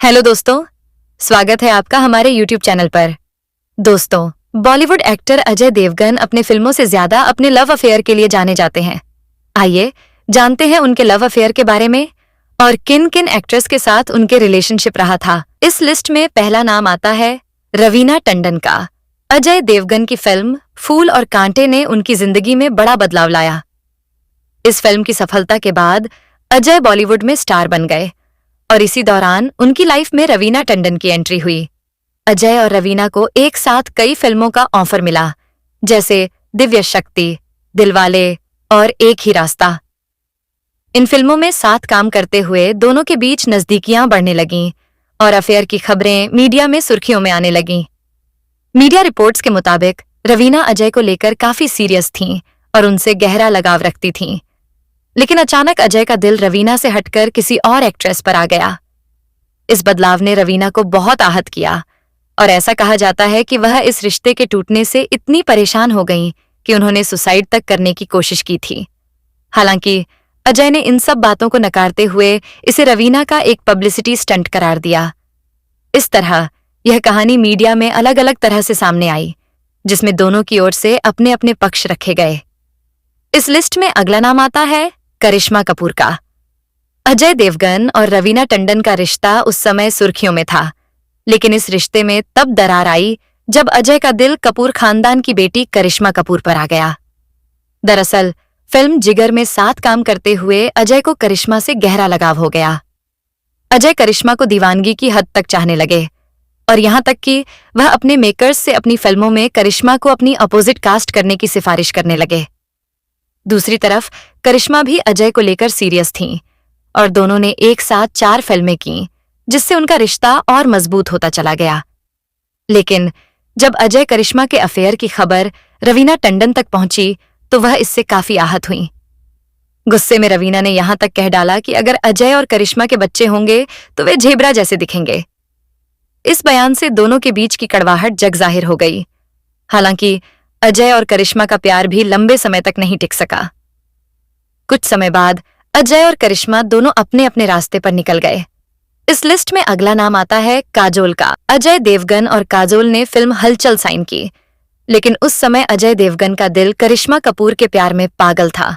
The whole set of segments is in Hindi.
हेलो दोस्तों, स्वागत है आपका हमारे YouTube चैनल पर। दोस्तों, बॉलीवुड एक्टर अजय देवगन अपने फिल्मों से ज्यादा अपने लव अफेयर के लिए जाने जाते हैं। आइए जानते हैं उनके लव अफेयर के बारे में और किन किन एक्ट्रेस के साथ उनके रिलेशनशिप रहा था। इस लिस्ट में पहला नाम आता है रवीना टंडन का। अजय देवगन की फिल्म फूल और कांटे ने उनकी जिंदगी में बड़ा बदलाव लाया। इस फिल्म की सफलता के बाद अजय बॉलीवुड में स्टार बन गए और इसी दौरान उनकी लाइफ में रवीना टंडन की एंट्री हुई। अजय और रवीना को एक साथ कई फिल्मों का ऑफर मिला, जैसे दिव्य शक्ति, दिलवाले और एक ही रास्ता। इन फिल्मों में साथ काम करते हुए दोनों के बीच नजदीकियां बढ़ने लगीं और अफेयर की खबरें मीडिया में सुर्खियों में आने लगीं। मीडिया रिपोर्ट्स के मुताबिक रवीना अजय को लेकर काफी सीरियस थीं और उनसे गहरा लगाव रखती थीं। लेकिन अचानक अजय का दिल रवीना से हटकर किसी और एक्ट्रेस पर आ गया। इस बदलाव ने रवीना को बहुत आहत किया और ऐसा कहा जाता है कि वह इस रिश्ते के टूटने से इतनी परेशान हो गईं कि उन्होंने सुसाइड तक करने की कोशिश की थी। हालांकि अजय ने इन सब बातों को नकारते हुए इसे रवीना का एक पब्लिसिटी स्टंट करार दिया। इस तरह यह कहानी मीडिया में अलग अलग तरह से सामने आई, जिसमें दोनों की ओर से अपने अपने पक्ष रखे गए। इस लिस्ट में अगला नाम आता है करिश्मा कपूर का। अजय देवगन और रवीना टंडन का रिश्ता उस समय सुर्खियों में था, लेकिन इस रिश्ते में तब दरार आई जब अजय का दिल कपूर खानदान की बेटी करिश्मा कपूर पर आ गया। दरअसल फिल्म जिगर में साथ काम करते हुए अजय को करिश्मा से गहरा लगाव हो गया। अजय करिश्मा को दीवानगी की हद तक चाहने लगे और यहां तक कि वह अपने मेकर्स से अपनी फिल्मों में करिश्मा को अपनी अपोजिट कास्ट करने की सिफारिश करने लगे। दूसरी तरफ करिश्मा भी अजय को लेकर सीरियस थीं और दोनों ने एक साथ 4 फिल्में की, जिससे उनका रिश्ता और मजबूत होता चला गया। लेकिन जब अजय करिश्मा के अफेयर की खबर रवीना टंडन तक पहुंची तो वह इससे काफी आहत हुईं। गुस्से में रवीना ने यहां तक कह डाला कि अगर अजय और करिश्मा के बच्चे होंगे तो वे झेबरा जैसे दिखेंगे। इस बयान से दोनों के बीच की कड़वाहट जग जाहिर हो गई। हालांकि अजय और करिश्मा का प्यार भी लंबे समय तक नहीं टिक सका। कुछ समय बाद अजय और करिश्मा दोनों अपने अपने रास्ते पर निकल गए। इस लिस्ट में अगला नाम आता है काजोल का। अजय देवगन और काजोल ने फिल्म हलचल साइन की, लेकिन उस समय अजय देवगन का दिल करिश्मा कपूर के प्यार में पागल था।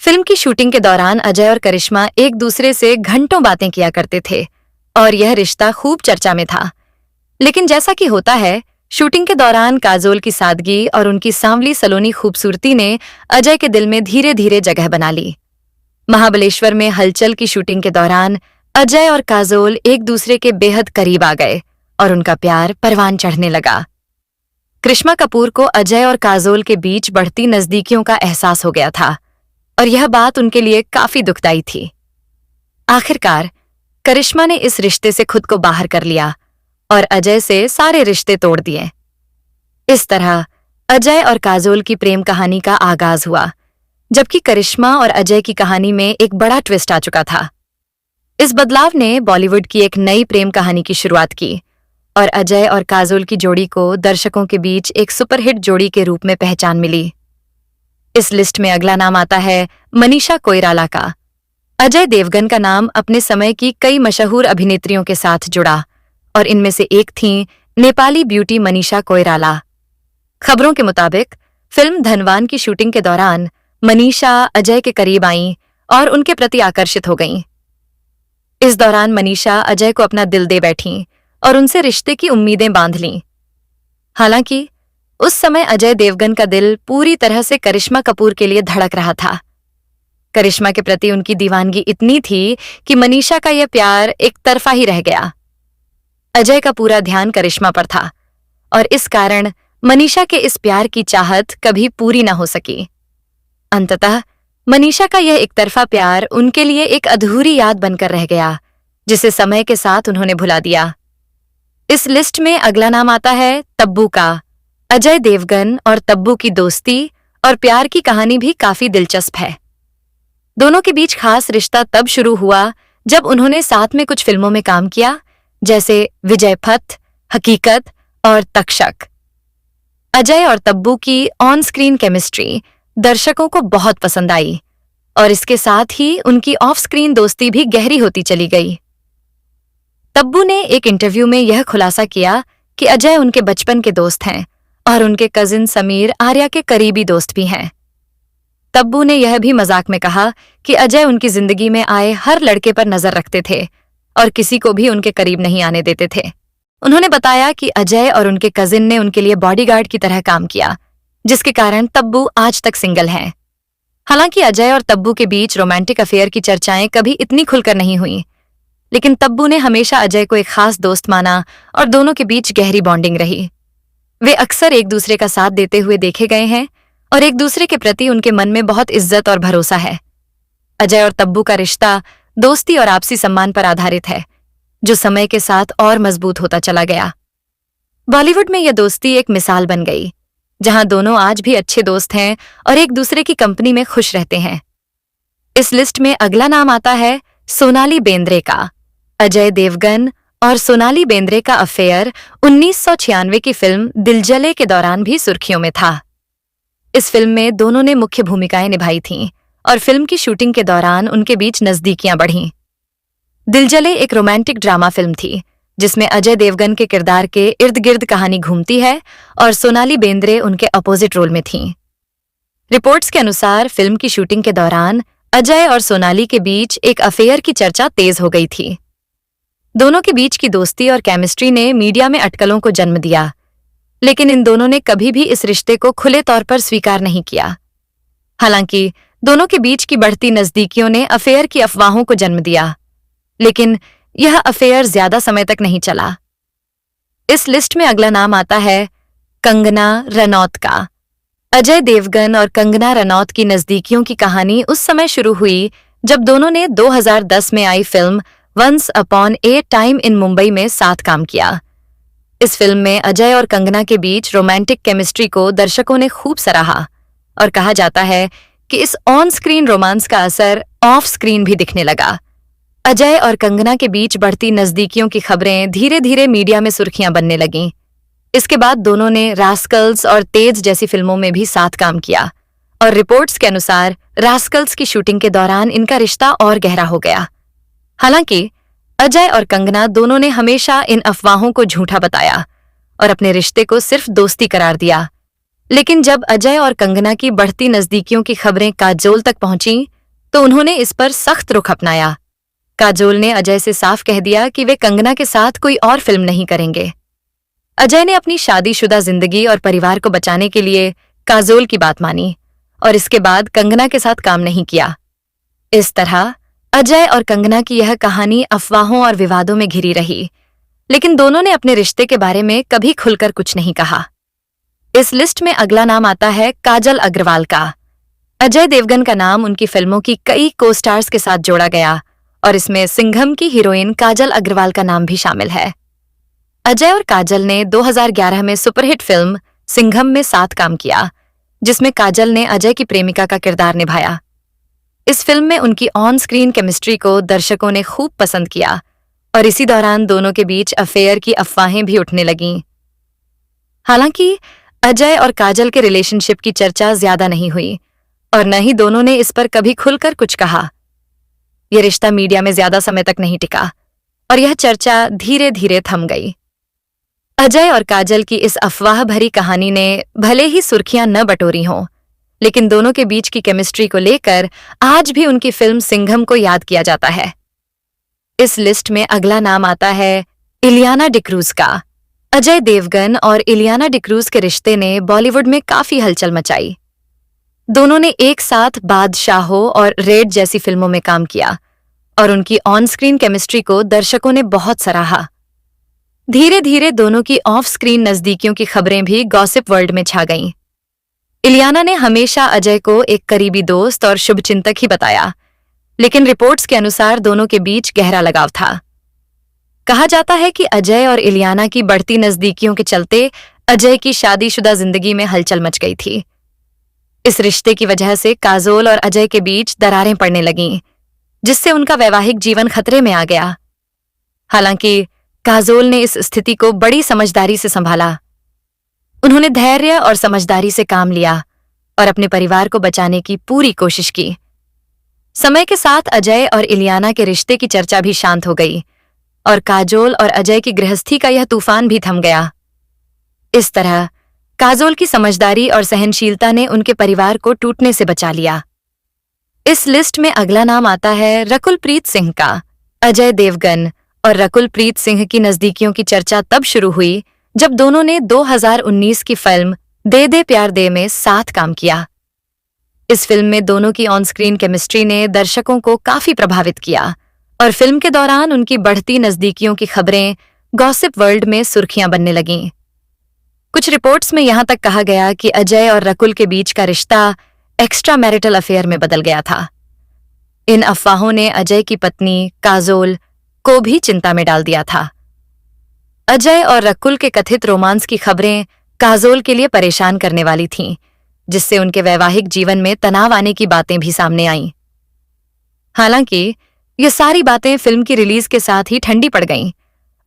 फिल्म की शूटिंग के दौरान अजय और करिश्मा एक दूसरे से घंटों बातें किया करते थे और यह रिश्ता खूब चर्चा में था। लेकिन जैसा कि होता है, शूटिंग के दौरान काजोल की सादगी और उनकी सांवली सलोनी खूबसूरती ने अजय के दिल में धीरे धीरे जगह बना ली। महाबलेश्वर में हलचल की शूटिंग के दौरान अजय और काजोल एक दूसरे के बेहद करीब आ गए और उनका प्यार परवान चढ़ने लगा। करिश्मा कपूर को अजय और काजोल के बीच बढ़ती नजदीकियों का एहसास हो गया था और यह बात उनके लिए काफी दुखदाई थी। आखिरकार करिश्मा ने इस रिश्ते से खुद को बाहर कर लिया और अजय से सारे रिश्ते तोड़ दिए। इस तरह अजय और काजोल की प्रेम कहानी का आगाज हुआ, जबकि करिश्मा और अजय की कहानी में एक बड़ा ट्विस्ट आ चुका था। इस बदलाव ने बॉलीवुड की एक नई प्रेम कहानी की शुरुआत की और अजय और काजोल की जोड़ी को दर्शकों के बीच एक सुपरहिट जोड़ी के रूप में पहचान मिली। इस लिस्ट में अगला नाम आता है मनीषा कोइराला का। अजय देवगन का नाम अपने समय की कई मशहूर अभिनेत्रियों के साथ जुड़ा और इनमें से एक थीं नेपाली ब्यूटी मनीषा कोइराला। खबरों के मुताबिक फिल्म धनवान की शूटिंग के दौरान मनीषा अजय के करीब आईं और उनके प्रति आकर्षित हो गईं। इस दौरान मनीषा अजय को अपना दिल दे बैठीं और उनसे रिश्ते की उम्मीदें बांध लीं। हालांकि उस समय अजय देवगन का दिल पूरी तरह से करिश्मा कपूर के लिए धड़क रहा था। करिश्मा के प्रति उनकी दीवानगी इतनी थी कि मनीषा का यह प्यार एक तरफा ही रह गया। अजय का पूरा ध्यान करिश्मा पर था और इस कारण मनीषा के इस प्यार की चाहत कभी पूरी न हो सकी। अंततः मनीषा का यह एकतरफा प्यार उनके लिए एक अधूरी याद बनकर रह गया, जिसे समय के साथ उन्होंने भुला दिया। इस लिस्ट में अगला नाम आता है तब्बू का। अजय देवगन और तब्बू की दोस्ती और प्यार की कहानी भी काफी दिलचस्प है। दोनों के बीच खास रिश्ता तब शुरू हुआ जब उन्होंने साथ में कुछ फिल्मों में काम किया, जैसे विजय पथ, हकीकत और तक्षक। अजय और तब्बू की ऑन स्क्रीन केमिस्ट्री दर्शकों को बहुत पसंद आई और इसके साथ ही उनकी ऑफ स्क्रीन दोस्ती भी गहरी होती चली गई। तब्बू ने एक इंटरव्यू में यह खुलासा किया कि अजय उनके बचपन के दोस्त हैं और उनके कजिन समीर आर्या के करीबी दोस्त भी हैं। तब्बू ने यह भी मजाक में कहा कि अजय उनकी जिंदगी में आए हर लड़के पर नजर रखते थे और किसी को भी उनके करीब नहीं आने देते थे। उन्होंने बताया कि अजय और उनके कजिन ने उनके लिए बॉडीगार्ड की तरह काम किया, जिसके कारण तब्बू आज तक सिंगल हैं। हालांकि अजय और तब्बू के बीच रोमांटिक अफेयर की चर्चाएं कभी इतनी खुलकर नहीं हुई, लेकिन तब्बू ने हमेशा अजय को एक खास दोस्त माना और दोनों के बीच गहरी बॉन्डिंग रही। वे अक्सर एक दूसरे का साथ देते हुए देखे गए हैं और एक दूसरे के प्रति उनके मन में बहुत इज्जत और भरोसा है। अजय और तब्बू का रिश्ता दोस्ती और आपसी सम्मान पर आधारित है, जो समय के साथ और मजबूत होता चला गया। बॉलीवुड में यह दोस्ती एक मिसाल बन गई, जहां दोनों आज भी अच्छे दोस्त हैं और एक दूसरे की कंपनी में खुश रहते हैं। इस लिस्ट में अगला नाम आता है सोनाली बेंद्रे का। अजय देवगन और सोनाली बेंद्रे का अफेयर 1996 की फिल्म दिल जले के दौरान भी सुर्खियों में था। इस फिल्म में दोनों ने मुख्य भूमिकाएं निभाई थीं और फिल्म की शूटिंग के दौरान उनके बीच नजदीकियां बढ़ीं। दिल जले एक रोमांटिक ड्रामा फिल्म थी, जिसमें अजय देवगन के किरदार के इर्द गिर्द कहानी घूमती है और सोनाली बेंद्रे उनके अपोजिट रोल में थीं। रिपोर्ट्स के अनुसार फिल्म की शूटिंग के दौरान अजय और सोनाली के बीच एक अफेयर की चर्चा तेज हो गई थी। दोनों के बीच की दोस्ती और केमिस्ट्री ने मीडिया में अटकलों को जन्म दिया, लेकिन इन दोनों ने कभी भी इस रिश्ते को खुले तौर पर स्वीकार नहीं किया। हालांकि दोनों के बीच की बढ़ती नजदीकियों ने अफेयर की अफवाहों को जन्म दिया, लेकिन यह अफेयर ज्यादा समय तक नहीं चला। इस लिस्ट में अगला नाम आता है कंगना रनौत का। अजय देवगन और कंगना रनौत की नजदीकियों की कहानी उस समय शुरू हुई जब दोनों ने 2010 में आई film once upon a time in Mumbai में साथ काम किया। इस फिल्म में अजय और कंगना के बीच रोमांटिक केमिस्ट्री को दर्शकों ने खूब सराहा और कहा जाता है कि इस ऑन स्क्रीन रोमांस का असर ऑफ स्क्रीन भी दिखने लगा। अजय और कंगना के बीच बढ़ती नजदीकियों की खबरें धीरे धीरे मीडिया में सुर्खियां बनने लगीं। इसके बाद दोनों ने रास्कल्स और तेज जैसी फिल्मों में भी साथ काम किया और रिपोर्ट्स के अनुसार रास्कल्स की शूटिंग के दौरान इनका रिश्ता और गहरा हो गया। हालांकि अजय और कंगना दोनों ने हमेशा इन अफवाहों को झूठा बताया और अपने रिश्ते को सिर्फ दोस्ती करार दिया। लेकिन जब अजय और कंगना की बढ़ती नजदीकियों की खबरें काजोल तक पहुंची, तो उन्होंने इस पर सख्त रुख अपनाया। काजोल ने अजय से साफ कह दिया कि वे कंगना के साथ कोई और फिल्म नहीं करेंगे। अजय ने अपनी शादीशुदा जिंदगी और परिवार को बचाने के लिए काजोल की बात मानी और इसके बाद कंगना के साथ काम नहीं किया। इस तरह अजय और कंगना की यह कहानी अफवाहों और विवादों में घिरी रही, लेकिन दोनों ने अपने रिश्ते के बारे में कभी खुलकर कुछ नहीं कहा। इस लिस्ट में अगला नाम आता है काजल अग्रवाल का। अजय देवगन का नाम उनकी फिल्मों की कई को स्टार्स के साथ जोड़ा गया और इसमें सिंघम की हीरोइन काजल अग्रवाल का नाम भी शामिल है। अजय और काजल ने 2011 में सुपरहिट फिल्म सिंघम में साथ काम किया, जिसमें काजल ने अजय की प्रेमिका का किरदार निभाया। इस फिल्म में उनकी ऑन स्क्रीन केमिस्ट्री को दर्शकों ने खूब पसंद किया और इसी दौरान दोनों के बीच अफेयर की अफवाहें भी उठने लगीं। हालांकि अजय और काजल के रिलेशनशिप की चर्चा ज्यादा नहीं हुई और न ही दोनों ने इस पर कभी खुलकर कुछ कहा। यह रिश्ता मीडिया में ज्यादा समय तक नहीं टिका और यह चर्चा धीरे धीरे थम गई। अजय और काजल की इस अफवाह भरी कहानी ने भले ही सुर्खियां न बटोरी हों, लेकिन दोनों के बीच की केमिस्ट्री को लेकर आज भी उनकी फिल्म सिंघम को याद किया जाता है। इस लिस्ट में अगला नाम आता है इलियाना डिक्रूज का। अजय देवगन और इलियाना डिक्रूज के रिश्ते ने बॉलीवुड में काफी हलचल मचाई। दोनों ने एक साथ बादशाहो और रेड जैसी फिल्मों में काम किया और उनकी ऑन स्क्रीन केमिस्ट्री को दर्शकों ने बहुत सराहा। धीरे धीरे दोनों की ऑफ स्क्रीन नजदीकियों की खबरें भी गॉसिप वर्ल्ड में छा गईं। इलियाना ने हमेशा अजय को एक करीबी दोस्त और शुभचिंतक ही बताया, लेकिन रिपोर्ट्स के अनुसार दोनों के बीच गहरा लगाव था। कहा जाता है कि अजय और इलियाना की बढ़ती नजदीकियों के चलते अजय की शादीशुदा जिंदगी में हलचल मच गई थी। इस रिश्ते की वजह से काजोल और अजय के बीच दरारें पड़ने लगीं, जिससे उनका वैवाहिक जीवन खतरे में आ गया। हालांकि काजोल ने इस स्थिति को बड़ी समझदारी से संभाला। उन्होंने धैर्य और समझदारी से काम लिया और अपने परिवार को बचाने की पूरी कोशिश की। समय के साथ अजय और इलियाना के रिश्ते की चर्चा भी शांत हो गई और काजोल और अजय की गृहस्थी का यह तूफान भी थम गया। इस तरह काजोल की समझदारी और सहनशीलता ने उनके परिवार को टूटने से बचा लिया। इस लिस्ट में अगला नाम आता है रकुलप्रीत सिंह का। अजय देवगन और रकुलप्रीत सिंह की नजदीकियों की चर्चा तब शुरू हुई जब दोनों ने 2019 की फिल्म दे दे प्यार दे में साथ काम किया। इस फिल्म में दोनों की ऑन स्क्रीन केमिस्ट्री ने दर्शकों को काफी प्रभावित किया और फिल्म के दौरान उनकी बढ़ती नजदीकियों की खबरें गॉसिप वर्ल्ड में सुर्खियां बनने लगीं। कुछ रिपोर्ट्स में यहां तक कहा गया कि अजय और रकुल के बीच का रिश्ता एक्स्ट्रा मैरिटल अफेयर में बदल गया था। इन अफवाहों ने अजय की पत्नी काजोल को भी चिंता में डाल दिया था। अजय और रकुल के कथित रोमांस की खबरें काजोल के लिए परेशान करने वाली थीं, जिससे उनके वैवाहिक जीवन में तनाव आने की बातें भी सामने आईं। हालांकि ये सारी बातें फिल्म की रिलीज के साथ ही ठंडी पड़ गईं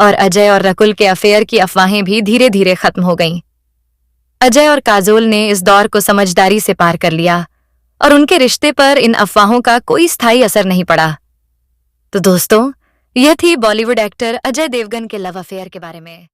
और अजय और रकुल के अफेयर की अफवाहें भी धीरे धीरे खत्म हो गईं। अजय और काजोल ने इस दौर को समझदारी से पार कर लिया और उनके रिश्ते पर इन अफवाहों का कोई स्थायी असर नहीं पड़ा। तो दोस्तों, यह थी बॉलीवुड एक्टर अजय देवगन के लव अफेयर के बारे में।